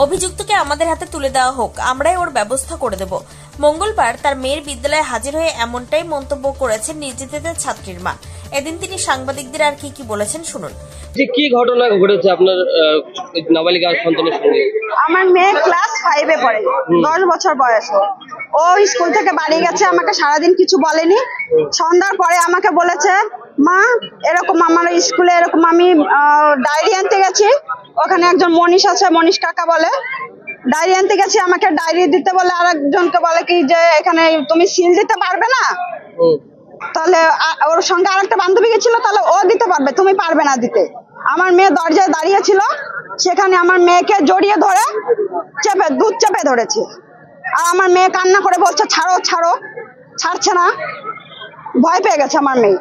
অভিযুক্তকে আমাদের হাতে তুলে দেওয়া হোক, আমরাই ওর ব্যবস্থা করে দেব। মঙ্গলবার তার মেয়ের বিদ্যালয়ে হাজির হয়ে এমনটাই মন্তব্য করেছেন নির্যাতিত ছাত্রীর মা। এদিন তিনি সাংবাদিকদের আর কি বলেছেন শুনুন। যে কি ঘটনা ঘটেছে আপনার নাবালিকা সন্তানের সঙ্গে? আমার মেয়ে ক্লাস 5 এ পড়ে, 10 বছর বয়স। ও স্কুল থেকে বাড়ি গেছে, আমাকে সারাদিন কিছু বলেনি। সন্ধ্যার পরে আমাকে বলেছে, মা এরকম আমার স্কুলে এরকম আমি ডায়েরি আনতে গেছি, ওখানে একজন মনীষ আছে, মনীষ কাকা বলে, ডায়েরি আনতে গেছি, আমাকে ডায়েরি দিতে বলে আর একজনকে বলে কি যে এখানে তুমি সিল দিতে পারবে না, তাহলে ওর সঙ্গে আরেকটা বান্ধবী গেছিল, তাহলে ও দিতে পারবে, তুমি পারবে না দিতে। আমার মেয়ে দরজায় দাঁড়িয়ে ছিল, সেখানে আমার মেয়েকে জড়িয়ে ধরে দুধ চেপে ধরেছে। আর আমার মেয়ে কান্না করে বলছে ছাড়ো ছাড়ো, ছাড়ছে না, ভয় পেয়ে গেছে আমার মেয়ে।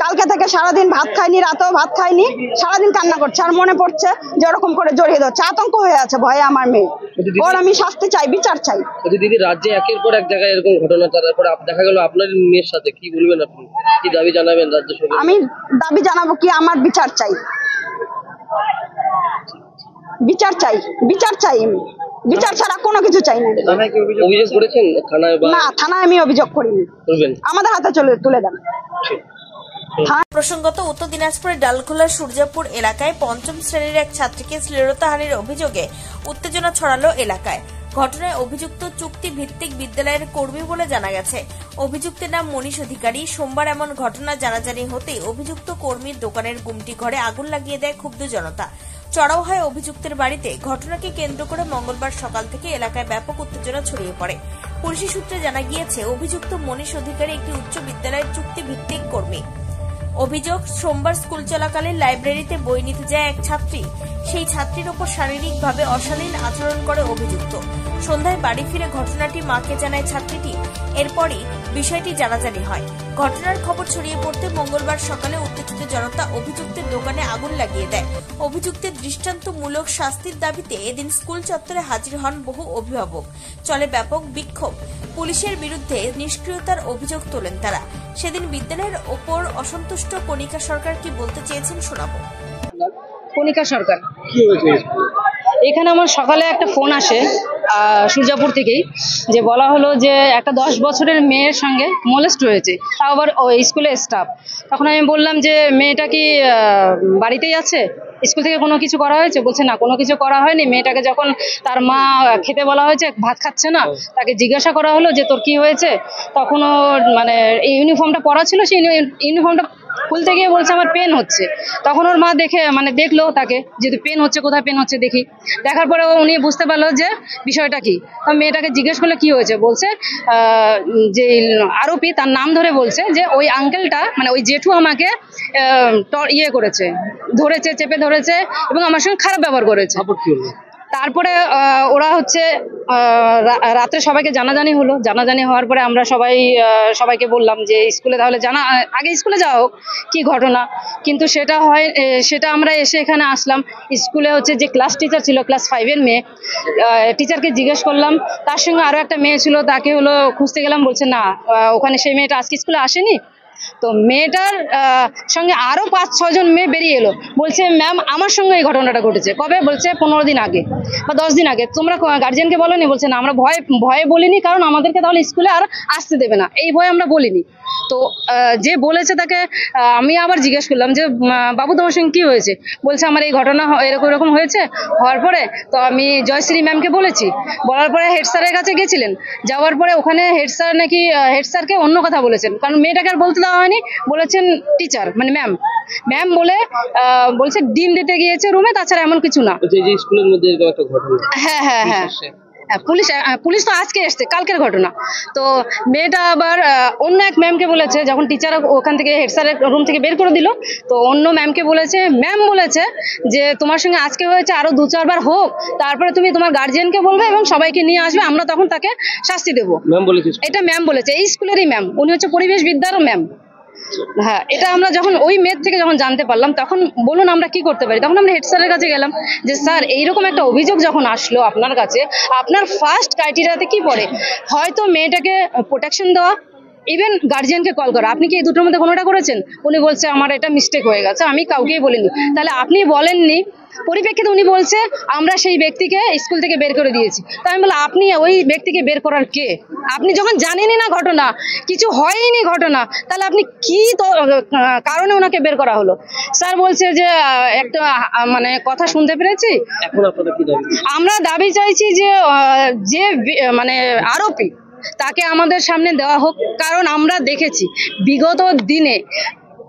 কালকে থেকে সারাদিন ভাত খায়নি, রাতেও ভাত খায়নি, সারাদিন কান্না করছে। আর মনে পড়ছে যে ওরকম করে জড়িয়ে ধরছে, আতঙ্ক হয়ে আছে ভয়ে আমার মেয়ে। ওর আমি শাস্তি চাই, বিচার চাই। দিদি, রাজ্যে একের পর এক জায়গায় এরকম ঘটনা, তারপরে দেখা গেল আপনার মেয়ের সাথে, কি বলবেন আপনি? কি দাবি জানাবেন রাজ্য সরকার? আমি দাবি জানাবো কি, আমার বিচার চাই, বিচার চাই, বিচার চাই। বিচার ছাড়া কোনো কিছু চাই না। অভিযোগ করেছেন থানায়? না, থানায় আমি অভিযোগ করিনি, আমাদের হাতে তুলে দেন। প্রসঙ্গত উত্তর দিনাজপুরের ডালখোলার সূর্যাপুর এলাকায় পঞ্চম শ্রেণীর এক ছাত্রীকে শ্লীলতাহানির অভিযোগে উত্তেজনা ছড়ালো এলাকায়। ঘটনায় অভিযুক্ত চুক্তি ভিত্তিক বিদ্যালয়ের কর্মী বলে জানা গেছে। অভিযুক্তের নাম মনীষ অধিকারী। সোমবার এমন ঘটনা জানাজানি হতেই অভিযুক্ত কর্মীর দোকানের গুমটি ঘরে আগুন লাগিয়ে দেয় ক্ষুব্ধ জনতা। চড়াও হয় অভিযুক্তের বাড়িতে। ঘটনাকে কেন্দ্র করে মঙ্গলবার সকাল থেকে এলাকায় ব্যাপক উত্তেজনা ছড়িয়ে পড়ে। পুলিশ সূত্রে জানা গিয়েছে, অভিযুক্ত মনীষ অধিকারী একটি উচ্চ বিদ্যালয়ের চুক্তি ভিত্তিক কর্মী। অভিযোগ, সোমবার স্কুল চলাকালে লাইব্রেরিতে বই নিতে যায় এক ছাত্রী। সেই ছাত্রীর ওপর শারীরিকভাবে অশালীন আচরণ করে অভিযুক্ত। সন্ধ্যায় বাড়ি ফিরে ঘটনাটি মাকে জানায় ছাত্রীটি। এরপরই বিষয়টি জানাজানি হয়। ঘটনার খবর ছড়িয়ে পড়তে মঙ্গলবার সকালে উত্তেজিত জনতা অভিযুক্তের দোকানে আগুন লাগিয়ে দেয়। অভিযুক্তের দৃষ্টান্তমূলক শাস্তির দাবিতে এদিন স্কুল চত্বরে হাজির হন বহু অভিভাবক। চলে ব্যাপক বিক্ষোভ। পুলিশের বিরুদ্ধে নিষ্ক্রিয়তার অভিযোগ তোলেন তারা। সেদিন বিদ্যালয়ের ওপর অসন্তুষ্ট কণিকা সরকার কি বলতে চেয়েছেন শোনাবো। কণিকা সরকার, এখানে আমার সকালে একটা ফোন আসে সূর্যাপুর থেকেই, যে বলা হলো যে একটা 10 বছরের মেয়ের সঙ্গে মোলেস্ট হয়েছে, তাও আবার স্কুলের স্টাফ। তখন আমি বললাম যে মেয়েটা কি বাড়িতেই আছে, স্কুল থেকে কোনো কিছু করা হয়েছে? বলছে না, কোনো কিছু করা হয়নি। মেয়েটাকে যখন তার মা খেতে বলা হয়েছে, ভাত খাচ্ছে না, তাকে জিজ্ঞাসা করা হলো যে তোর কি হয়েছে, তখনও মানে এই ইউনিফর্মটা পরা ছিল, সেই ইউনিফর্মটা খুলতে গিয়ে বলছে আমার পেন হচ্ছে। তখন ওর মা দেখলো তাকে, যেহেতু পেন হচ্ছে, কোথায় পেন হচ্ছে দেখি। দেখার পরে উনি বুঝতে পারলো যে বিষয়টা কি। মেয়েটাকে জিজ্ঞেস করলে কি হয়েছে, বলছে যে আরোপি তার নাম ধরে বলছে যে ওই আঙ্কেলটা, মানে ওই জেঠু আমাকে ধরেছে, চেপে ধরেছে এবং আমার সঙ্গে খারাপ ব্যবহার করেছে। তারপরে ওরা রাত্রে সবাইকে জানাজানি হলো। জানাজানি হওয়ার পরে আমরা সবাইকে বললাম যে স্কুলে তাহলে আগে স্কুলে যাওয়া হোক কি ঘটনা। কিন্তু সেটা আমরা এসে এখানে আসলাম। স্কুলে যে ক্লাস টিচার ছিল, ক্লাস 5 এর মেয়ে, টিচারকে জিজ্ঞেস করলাম, তার সঙ্গে আরো একটা মেয়ে ছিল, তাকে খুঁজতে গেলাম, বলছে না ওখানে সেই মেয়েটা আজকে স্কুলে আসেনি। তো মেয়েটার সঙ্গে আরো 5-6 জন মেয়ে বেরিয়ে এলো, বলছে ম্যাম আমার সঙ্গে এই ঘটনাটা ঘটেছে। কবে? বলছে 15 দিন আগে বা 10 দিন আগে। তোমরা গার্জিয়ানকে বলোনি? বলছে না, আমরা ভয়ে বলিনি, কারণ আমাদেরকে তাহলে স্কুলে আর আসতে দেবে না, এই ভয়ে আমরা বলিনি। তো যে বলেছে তাকে আমি আবার জিজ্ঞেস করলাম যে বাবু তোমার সঙ্গে কি হয়েছে? বলছে আমার এই ঘটনা এরকম হয়েছে। হওয়ার পরে তো আমি জয়শ্রী ম্যামকে বলেছি, বলার পরে হেড স্যারের কাছে গেছিলেন। যাওয়ার পরে ওখানে হেড স্যারকে অন্য কথা বলেছেন, কারণ মেয়েটাকে আর বলতে দেওয়া হয়নি। বলেছেন টিচার মানে ম্যাম বলছে ডিম দিতে গিয়েছে রুমে, তাছাড়া এমন কিছু না। স্কুলের মধ্যে এরকম একটা ঘটনা। হ্যাঁ, পুলিশ তো আজকে এসছে, কালকের ঘটনা। তো মেয়েটা আবার অন্য এক ম্যামকে বলেছে, যখন টিচার ওখান থেকে হেড স্যারের রুম থেকে বের করে দিল, তো অন্য ম্যামকে বলেছে, ম্যাম বলেছে যে তোমার সঙ্গে আজকে হয়েছে, আরো 2-4 বার হোক, তারপরে তুমি তোমার গার্জিয়ানকে বলবে এবং সবাইকে নিয়ে আসবে, আমরা তখন তাকে শাস্তি দেবো। এটা ম্যাম বলেছে, এই স্কুলেরই ম্যাম, উনি পরিবেশ বিদ্যার ম্যাম। হ্যাঁ, এটা আমরা যখন ওই মেয়ের থেকে জানতে পারলাম, তখন বলুন আমরা কি করতে পারি। তখন আমরা হেড স্যারের কাছে গেলাম যে স্যার এইরকম একটা অভিযোগ যখন আসলো আপনার কাছে, আপনার ফার্স্ট ক্রাইটেরিয়াতে কি পড়ে? হয়তো মেয়েটাকে প্রোটেকশন দেওয়া, ইভেন গার্জিয়ানকে কল করা। আপনি কি এই দুটোর মধ্যে কোনোটা করেছেন? উনি বলছে আমার এটা মিস্টেক হয়ে গেছে, আমি কাউকেই বলিনি। তাহলে আপনি বলেননি পরিপ্রেক্ষিতে উনি বলছে আমরা সেই ব্যক্তিকে স্কুল থেকে বের করে দিয়েছি। তো আমি বললাম আপনি ওই ব্যক্তিকে বের করার কে? আপনি যখন জানেনই না ঘটনা, কিছু হয়নি ঘটনা, তাহলে আপনি কি কারণে ওনাকে বের করা হলো? স্যার বলছে যে একটা মানে কথা শুনতে পেরেছি। এখন আপনাদের কি দাবি? আমরা দাবি চাইছি যে যে মানে আরোপি তাকে আমাদের সামনে দেওয়া হোক, কারণ আমরা দেখেছি বিগত দিনে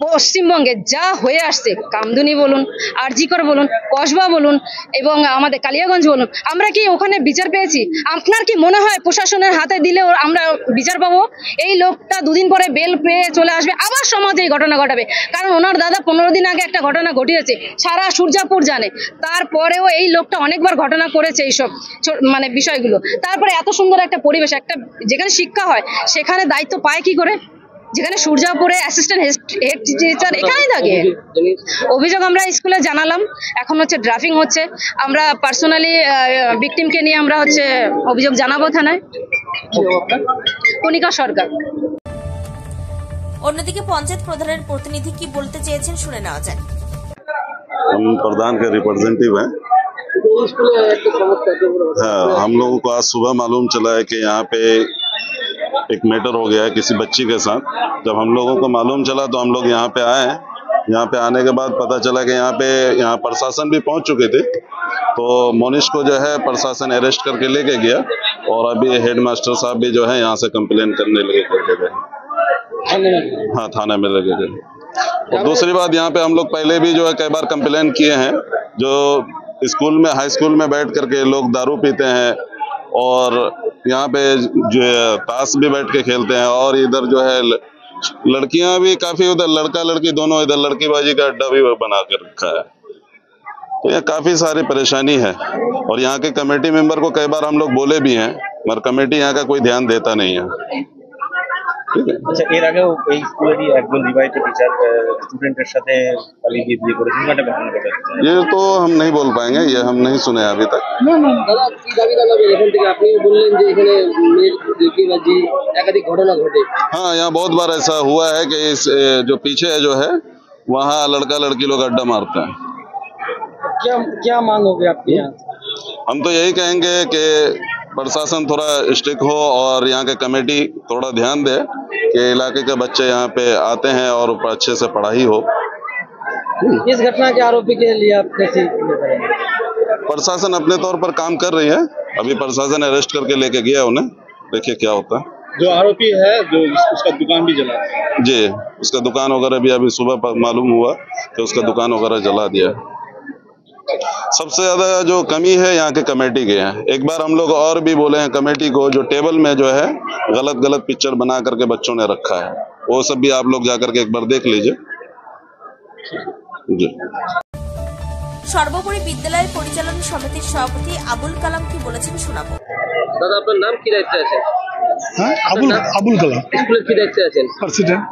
পশ্চিমবঙ্গে যা হয়ে আসছে, কামদুনি বলুন, আরজিকর বলুন, কসবা বলুন এবং আমাদের কালিয়াগঞ্জ বলুন, আমরা কি ওখানে বিচার পেয়েছি? আপনার কি মনে হয় প্রশাসনের হাতে দিলে আমরা বিচার পাবো? এই লোকটা দুদিন পরে বেল পেয়ে চলে আসবে, আবার সমাজে এই ঘটনা ঘটাবে। কারণ ওনার দাদা 15 দিন আগে একটা ঘটনা ঘটিয়েছে, সারা সূর্যাপুর জানে। তারপরেও এই লোকটা অনেকবার ঘটনা করেছে এইসব মানে বিষয়গুলো। তারপরে এত সুন্দর একটা পরিবেশ, একটা যেখানে শিক্ষা হয় সেখানে দায়িত্ব পায় কি করে? যেখানে সূর্যাপুরে অ্যাসিস্ট্যান্ট হেড টিচার এখানেই থাকে। অভিযোগ আমরা স্কুলে জানালাম, এখন হচ্ছে ড্রাফিং হচ্ছে। আমরা পার্সোনালি ভিকটিমকে নিয়ে আমরা হচ্ছে অভিযোগ জানাবো থানায়। কণিকা সরকার। অন্যদিকে পঞ্চায়েত প্রধানের প্রতিনিধি কি বলতে চেয়েছেন শুনে নেওয়া যাক। हम प्रधान के रिप्रेजेंटेटिव हैं। हाँ, हम लोगों को आज सुबह मालूम चला है कि यहाँ पे एक मैटर हो गया है किसी बच्ची के साथ। जब हम लोगों को मालूम चला तो हम लोग यहाँ पे आए हैं। यहाँ पे आने के बाद पता चला कि यहाँ प्रशासन भी पहुंच चुके थे। तो मोनिश को जो है प्रशासन अरेस्ट करके लेके गया और अभी हेड मास्टर साहब भी जो है यहाँ से कंप्लेन करने लगे करके गए। हाँ, थाने में लगे गए। और दूसरी बात, यहाँ पे हम लोग पहले भी जो है कई बार कंप्लेन किए हैं। जो स्कूल में, हाई स्कूल में बैठ करके लोग दारू पीते हैं और यहाँ पे जो है ताश भी बैठ के खेलते हैं और इधर जो है लड़कियां भी काफी, उधर लड़का लड़की दोनों, इधर लड़कीबाजी का अड्डा भी बना कर रखा है। तो ये काफी सारी परेशानी है और यहाँ के कमेटी मेंबर को कई बार हम लोग बोले भी हैं, मगर कमेटी यहाँ का कोई ध्यान देता नहीं है। আচ্ছা, এর আগেও এই স্কুলেরই একজন বিবাহিত টিচার স্টুডেন্টের সাথে পালিয়ে গিয়ে বিয়ে করেছেন, একটা ঘটনা ঘটেছে। ये तो हम नहीं बोल पाएंगे, ये हम नहीं सुने अभी तक। দাদা কি দাবি জানাবেন? এখান থেকে আপনি বললেন যে এখানে মেয়ের লড়কিবাজি একাধিক ঘটনা ঘটে। हाँ, यहाँ बहुत बार ऐसा हुआ है कि इस जो पीछे जो है वहाँ लड़का लड़की लोग अड्डा मारते हैं। क्या क्या मांग होगी आपकी यहाँ? हम तो यही कहेंगे कि प्रशासन थोड़ा स्ट्रिक्ट हो और यहाँ के कमेटी थोड़ा ध्यान दे कि इलाके के बच्चे यहाँ पे आते हैं और अच्छे से पढ़ाई हो। इस घटना के आरोपी के लिए आप कैसे करेंगे? प्रशासन अपने तौर पर काम कर रही है। अभी प्रशासन अरेस्ट करके लेके गया उन्हें, देखिए क्या होता है। जो आरोपी है, जो उसका दुकान भी जला है। जी, उसका दुकान वगैरह भी अभी सुबह मालूम हुआ कि उसका दुकान वगैरह जला दिया। सबसे ज्यादा जो कमी है यहाँ के कमेटी के हैं। एक बार हम लोग और भी बोले हैं कमेटी को, जो टेबल में जो है गलत गलत पिक्चर बना करके बच्चों ने रखा है, वो सब भी आप लोग जाकर के एक बार देख लीजिए। जी। সর্বোপরি বিদ্যালয়ের পরিচালনা সমিতির সভাপতি আবুল কালাম কি বলেছেন শোনাবো। দাদা আপনার নাম কি দায়িত্বে আছেন? হ্যাঁ, আবুল কালাম, স্কুলের কি দায়িত্বে আছেন? প্রেসিডেন্ট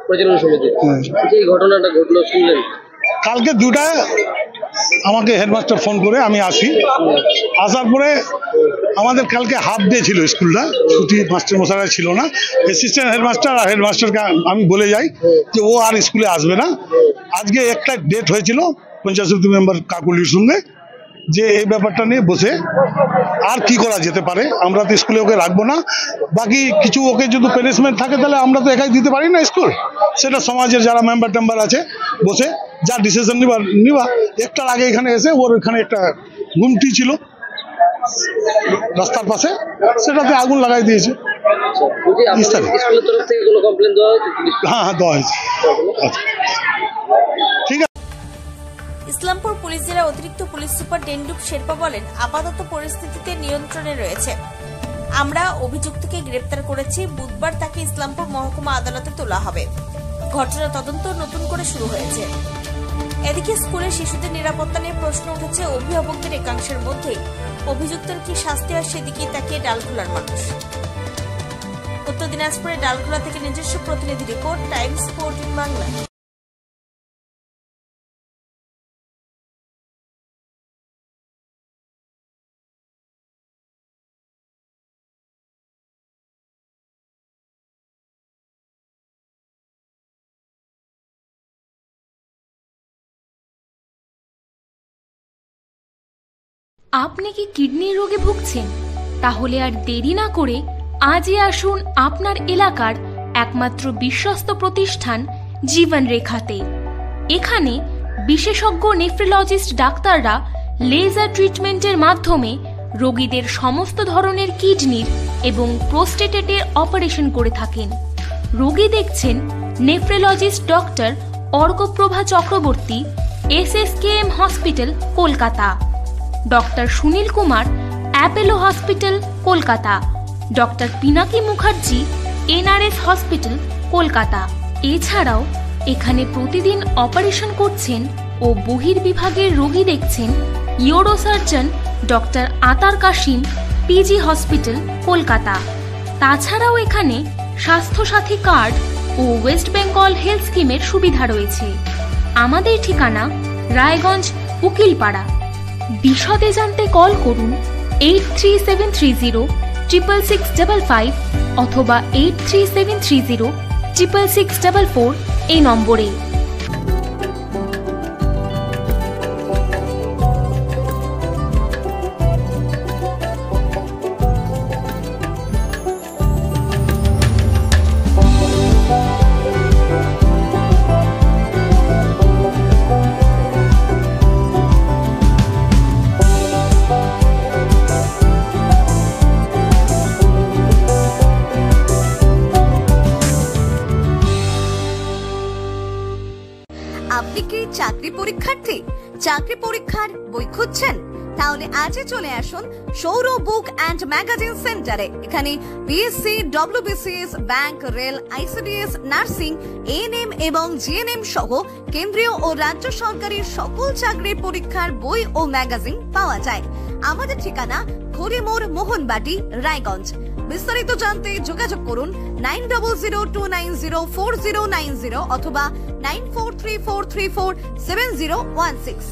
পরিচালনা সমিতি। এই ঘটনাটা ঘটলো শুনলেন? কালকে 2টায় আমাকে হেডমাস্টার ফোন করে আমি আসি। আসার পরে আমাদের কালকে হাফ ডে ছিল, স্কুলটা ছুটি, মাস্টার মশাইরা ছিল না। অ্যাসিস্ট্যান্ট হেডমাস্টার আর হেডমাস্টারকে আমি বলে যাই যে ও আর স্কুলে আসবে না। আজকে একটা ডেট হয়েছিল পঞ্চায়েত সমিতি মেম্বার কাকুলির সঙ্গে, যে এই ব্যাপারটা নিয়ে বসে আর কি করা যেতে পারে। আমরা তো স্কুলে ওকে রাখবো না, বাকি কিছু ওকে যদি প্যানিশমেন্ট থাকে তাহলে আমরা তো একাই দিতে পারি না স্কুল, সেটা সমাজের যারা মেম্বার টেম্বার আছে বসে যা ডিসিশন নিবা। একটার আগে এখানে এসে ওর ওখানে একটা গুমটি ছিল রাস্তার পাশে, সেটাতে আগুন লাগাই দিয়েছে। স্কুলের তরফ থেকে কোনো কমপ্লেন দেওয়া হয়েছে? হ্যাঁ, দেওয়া হয়েছে। আচ্ছা, ঠিক আছে। ইসলামপুর পুলিশ জেলার অতিরিক্ত পুলিশ সুপার ডেন্ডুপ শেরপা বলেন, আপাতত পরিস্থিতিতে নিয়ন্ত্রণে রয়েছে। আমরা অভিযুক্তকে গ্রেপ্তার করেছি। বুধবার তাকে ইসলামপুর মহকুমা আদালতে তোলা হবে। ঘটনা তদন্ত নতুন করে শুরু হয়েছে। এদিকে স্কুলের শিশুদের নিরাপত্তা নিয়ে প্রশ্ন উঠেছে। অভিভাবকদের একাংশের মধ্যেই অভিযুক্তের কি শাস্তি হয় সেদিকেই তাকিয়ে ডালখোলার মানুষ। উত্তর দিনাজপুরের ডালখোলা থেকে নিজস্ব প্রতিনিধি রিপোর্ট, টাইমস 14 বাংলা। আপনি কি কিডনির রোগে ভুগছেন? তাহলে আর দেরি না করে আজই আসুন আপনার এলাকার একমাত্র বিশ্বস্ত প্রতিষ্ঠান জীবন রেখাতে। এখানে বিশেষজ্ঞ নেফ্রোলজিস্ট ডাক্তাররা লেজার ট্রিটমেন্টের মাধ্যমে রোগীদের সমস্ত ধরনের কিডনির এবং প্রোস্টেটের অপারেশন করে থাকেন। রোগী দেখছেন nephrologist doctor Arkaprabha Chakraborty, SSKM hospital, Kolkata. Doctor Sunil Kumar, Apollo hospital, Kolkata. Doctor Pinaki Mukherjee, NRS hospital, Kolkata. এছাড়াও এখানে প্রতিদিন অপারেশন করছেন ও বহির্বিভাগের রোগী দেখছেন ইউরোসার্জন ডক্টর আতার কাশিম, PG হসপিটাল, কলকাতা। তাছাড়াও এখানে স্বাস্থ্যসাথী কার্ড ও ওয়েস্ট বেঙ্গল হেলথ স্কিমের সুবিধা রয়েছে। আমাদের ঠিকানা রায়গঞ্জ, উকিলপাড়া। বিশদে জানতে কল করুন 8373066655 অথবা 8373066644 এই নম্বরে। আপনি কি চাকরি পরীক্ষার্থী? চাকরি পরীক্ষার বই খুঁজছেন? তাহলে আজই চলে আসুন সৌরভ বুক অ্যান্ড ম্যাগাজিন সেন্টারে। এখানে BSc, WBCS, bank, rail, ICDS, nursing, ANM এবং GNM সহ কেন্দ্রীয় ও রাজ্য সরকারি সকল চাকরির পরীক্ষার বই ও ম্যাগাজিন পাওয়া যায়। আমাদের ঠিকানা খড়িমোড়, মোহনবাটি, রায়গঞ্জ। বিস্তারিত জানতে যোগাযোগ করুন 9002904090 অথবা 9434347016।